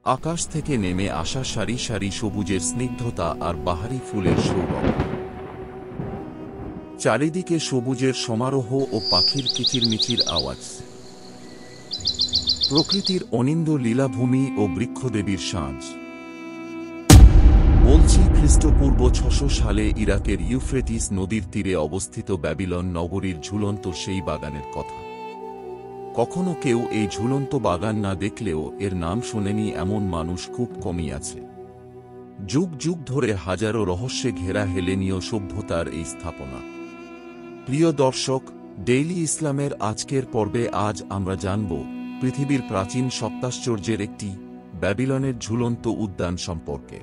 আকাশ থেকে নেমে আসা সারি সারি সবুজের স্নিগ্ধতা আর বাহারি ফুলের সৌরভ। চারিদিকে সবুজের সমারোহ ও পাখির কিচিরমিচির আওয়াজ। প্রকৃতির অনিন্দ্য লীলাভূমি ও বৃক্ষদেবীর সাঁঝ। বলছি খ্রিস্টপূর্ব ৬০০ সালে ইরাকের ইউফ্রেটিস নদীর তীরে অবস্থিত ব্যাবিলন নগরীর ঝুলন্ত সেই বাগানের কথা। কখনো কেউ এই ঝুলন্ত বাগান না দেখলেও এর নাম শোনেনি এমন মানুষ খুব কমই আছে। যুগ যুগ ধরে হাজারো রহস্যে ঘেরা হেলেনীয় সভ্যতার এই স্থাপনা। প্রিয় দর্শক, ডেইলি ইসলামের আজকের পর্বে আজ আমরা জানব পৃথিবীর প্রাচীন সপ্তাশ্চর্যের একটি ব্যাবিলনের ঝুলন্ত উদ্যান সম্পর্কে।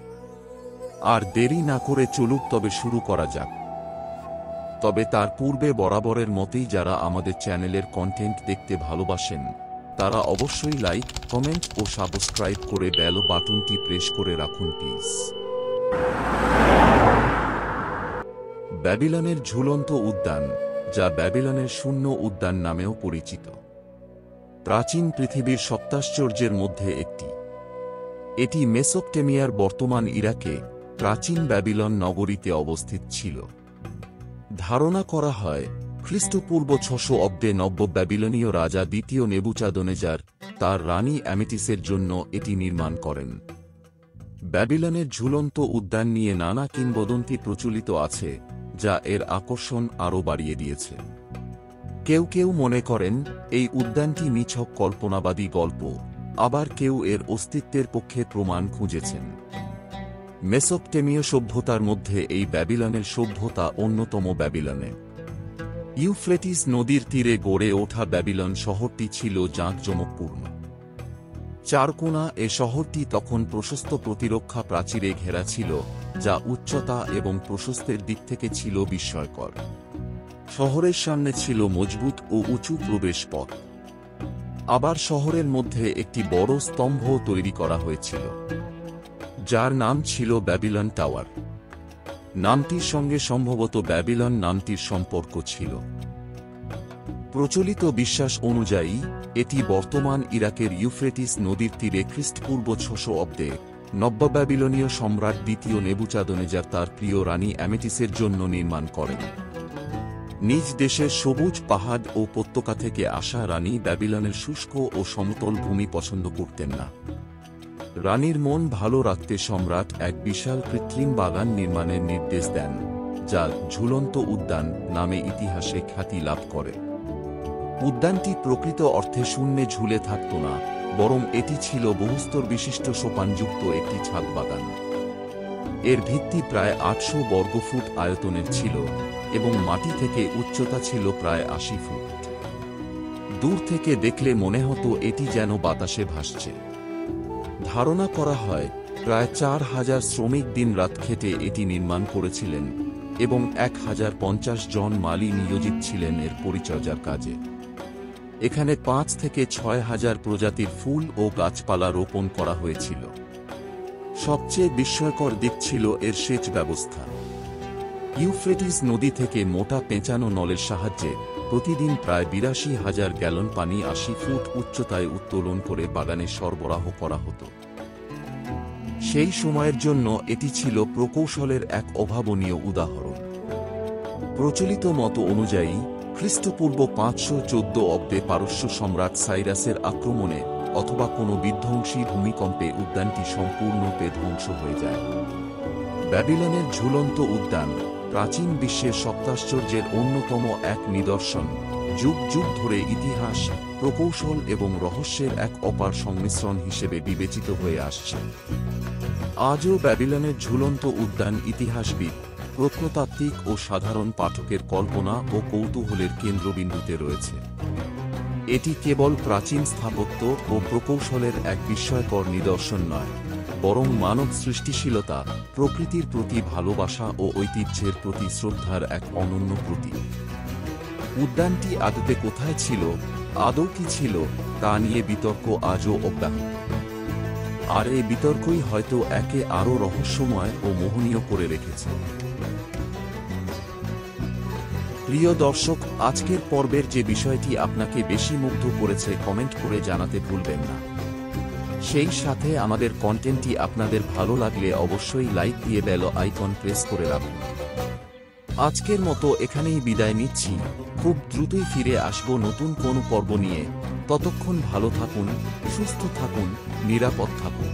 আর দেরি না করে চলুক তবে শুরু করা যাক। তবে তার পূর্বে বরাবরের মতেই যারা আমাদের চ্যানেলের কন্টেন্ট দেখতে ভালোবাসেন তারা অবশ্যই লাইক, কমেন্ট ও সাবস্ক্রাইব করে বেল বাটনটি প্রেস করে রাখুন প্লিজ। ব্যাবিলনের ঝুলন্ত উদ্যান, যা ব্যাবিলনের শূন্য উদ্যান নামেও পরিচিত, প্রাচীন পৃথিবীর সপ্তাশ্চর্যের মধ্যে একটি। এটি মেসোপটেমিয়ার বর্তমান ইরাকে প্রাচীন ব্যাবিলন নগরীতে অবস্থিত ছিল। ধারণা করা হয় খ্রিস্টপূর্ব ৬০০ অব্দে নব্য ব্যাবিলনীয় রাজা দ্বিতীয় নেবুচাদনেজার তার রানী অ্যামেটিসের জন্য এটি নির্মাণ করেন। ব্যাবিলনের ঝুলন্ত উদ্যান নিয়ে নানা কিংবদন্তি প্রচলিত আছে, যা এর আকর্ষণ আরও বাড়িয়ে দিয়েছে। কেউ কেউ মনে করেন এই উদ্যানটি নিছক কল্পনাবাদী গল্প, আবার কেউ এর অস্তিত্বের পক্ষে প্রমাণ খুঁজেছেন। মেসোপটেমীয় সভ্যতার মধ্যে এই ব্যাবিলনের সভ্যতা অন্যতম। ব্যাবিলনে ইউফ্রেটিস নদীর তীরে গড়ে ওঠা ব্যাবিলন শহরটি ছিল জাঁকজমকপূর্ণ। চারকোনা এ শহরটি তখন প্রশস্ত প্রতিরক্ষা প্রাচীরে ঘেরা ছিল, যা উচ্চতা এবং প্রশস্তের দিক থেকে ছিল বিস্ময়কর। শহরের সামনে ছিল মজবুত ও উঁচু প্রবেশ পথ। আবার শহরের মধ্যে একটি বড় স্তম্ভ তৈরি করা হয়েছিল, যার নাম ছিল ব্যাবিলন টাওয়ার। নামটির সঙ্গে সম্ভবত ব্যাবিলন নামটির সম্পর্ক ছিল। প্রচলিত বিশ্বাস অনুযায়ী এটি বর্তমান ইরাকের ইউফ্রেটিস নদীর তীরে খ্রিস্টপূর্ব ৬০০ অব্দে নব্য ব্যাবিলনীয় সম্রাট দ্বিতীয় নেবুচাদনেজার তার প্রিয় রানী অ্যামেটিসের জন্য নির্মাণ করেন। নিজ দেশের সবুজ পাহাড় ও উপত্যকা থেকে আসা রানী ব্যাবিলনের শুষ্ক ও সমতল ভূমি পছন্দ করতেন না। রানীর মন ভালো রাখতে সম্রাট এক বিশাল কৃত্রিম বাগান নির্মাণের নির্দেশ দেন, যা ঝুলন্ত উদ্যান নামে ইতিহাসে খ্যাতি লাভ করে। উদ্যানটি প্রকৃত অর্থে শূন্যে ঝুলে থাকত না, বরং এটি ছিল বহুস্তর বিশিষ্ট সোপানযুক্ত একটি ছাদ বাগান। এর ভিত্তি প্রায় ৮০০ বর্গফুট আয়তনের ছিল এবং মাটি থেকে উচ্চতা ছিল প্রায় ৮০ ফুট। দূর থেকে দেখলে মনে হতো এটি যেন বাতাসে ভাসছে। ধারণা করা হয় প্রায় ৪,০০০ শ্রমিক দিন-রাত খেটে এটি নির্মাণ করেছিলেন এবং ১,০৫০ জন মালি নিয়োজিত ছিলেন এর পরিচর্যার কাজে। এখানে ৫ থেকে ৬,০০০ প্রজাতির ফুল ও গাছপালা রোপণ করা হয়েছিল। সবচেয়ে বিস্ময়কর দিক ছিল এর সেচ ব্যবস্থা। ইউফ্রেটিস নদী থেকে মোটা পেঁচানো নলের সাহায্যে প্রতিদিন প্রায় ৮২,০০০ গ্যালন পানি ৮০ ফুট উচ্চতায় উত্তোলন করে বাগানে সরবরাহ করা হতো। সেই সময়ের জন্য এটি ছিল প্রকৌশলের এক অভাবনীয় উদাহরণ। প্রচলিত মত অনুযায়ী খ্রিস্টপূর্ব ৫১৪ অব্দে পারস্য সম্রাট সাইরাসের আক্রমণে অথবা কোনো বিধ্বংসী ভূমিকম্পে উদ্যানটি সম্পূর্ণরূপে ধ্বংস হয়ে যায়। ব্যাবিলনের ঝুলন্ত উদ্যান প্রাচীন বিশ্বের সপ্তাশ্চর্যের অন্যতম এক নিদর্শন, যুগ যুগ ধরে ইতিহাস, প্রকৌশল এবং রহস্যের এক অপার সংমিশ্রণ হিসেবে বিবেচিত হয়ে আসছে। আজও ব্যাবিলনের ঝুলন্ত উদ্যান ইতিহাসবিদ, প্রত্নতাত্ত্বিক ও সাধারণ পাঠকের কল্পনা ও কৌতূহলের কেন্দ্রবিন্দুতে রয়েছে। এটি কেবল প্রাচীন স্থাপত্য ও প্রকৌশলের এক বিস্ময়কর নিদর্শন নয়, বরং মানব সৃষ্টিশীলতা, প্রকৃতির প্রতি ভালোবাসা ও ঐতিহ্যের প্রতি শ্রদ্ধার এক অনন্য প্রতীক। উদ্যানটি আদতে কোথায় ছিল, আদৌ কি ছিল, তা নিয়ে বিতর্ক আজও অব্যাহত। আর এই বিতর্কই হয়তো একে আরও রহস্যময় ও মোহনীয় করে রেখেছে। প্রিয় দর্শক, আজকের পর্বের যে বিষয়টি আপনাকে বেশি মুগ্ধ করেছে কমেন্ট করে জানাতে ভুলবেন না। সেই সাথে আমাদের কন্টেন্টটি আপনাদের ভালো লাগলে অবশ্যই লাইক দিয়ে বেল আইকন প্রেস করে রাখুন। আজকের মতো এখানেই বিদায় নিচ্ছি, খুব দ্রুতই ফিরে আসব নতুন কোনো পর্ব নিয়ে। ততক্ষণ ভালো থাকুন, সুস্থ থাকুন, নিরাপদ থাকুন।